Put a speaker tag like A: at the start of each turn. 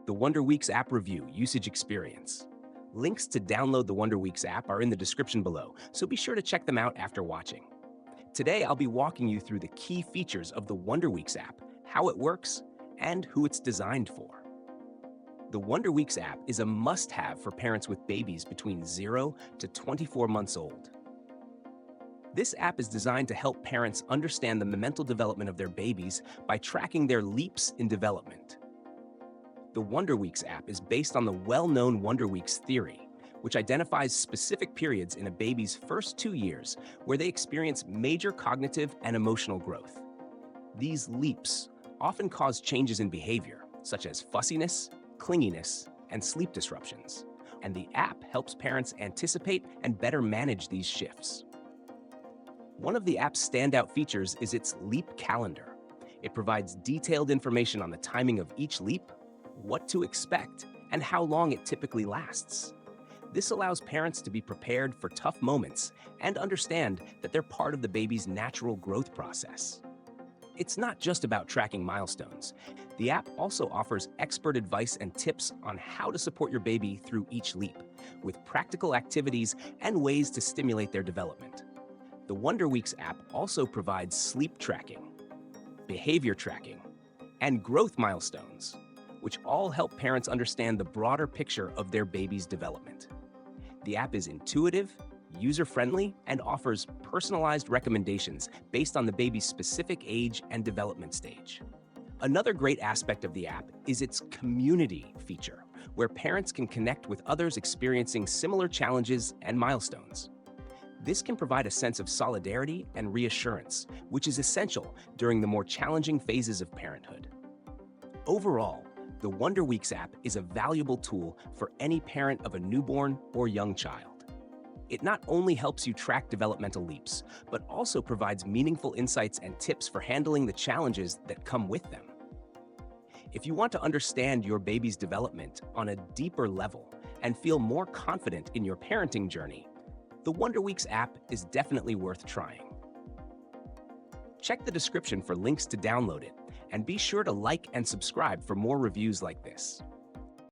A: The Wonder Weeks app review usage experience. Links to download the Wonder Weeks app are in the description below, so be sure to check them out after watching. Today, I'll be walking you through the key features of the Wonder Weeks app, how it works, and who it's designed for. The Wonder Weeks app is a must-have for parents with babies between 0 to 24 months old. This app is designed to help parents understand the mental development of their babies by tracking their leaps in development. The Wonder Weeks app is based on the well-known Wonder Weeks theory, which identifies specific periods in a baby's first 2 years where they experience major cognitive and emotional growth. These leaps often cause changes in behavior, such as fussiness, clinginess, and sleep disruptions, and the app helps parents anticipate and better manage these shifts. One of the app's standout features is its leap calendar. It provides detailed information on the timing of each leap, what to expect, and how long it typically lasts. This allows parents to be prepared for tough moments and understand that they're part of the baby's natural growth process. It's not just about tracking milestones. The app also offers expert advice and tips on how to support your baby through each leap, with practical activities and ways to stimulate their development. The Wonder Weeks app also provides sleep tracking, behavior tracking, and growth milestones, which all help parents understand the broader picture of their baby's development. The app is intuitive, user-friendly, and offers personalized recommendations based on the baby's specific age and development stage. Another great aspect of the app is its community feature, where parents can connect with others experiencing similar challenges and milestones. This can provide a sense of solidarity and reassurance, which is essential during the more challenging phases of parenthood. Overall, the Wonder Weeks app is a valuable tool for any parent of a newborn or young child. It not only helps you track developmental leaps, but also provides meaningful insights and tips for handling the challenges that come with them. If you want to understand your baby's development on a deeper level and feel more confident in your parenting journey, the Wonder Weeks app is definitely worth trying. Check the description for links to download it, and be sure to like and subscribe for more reviews like this.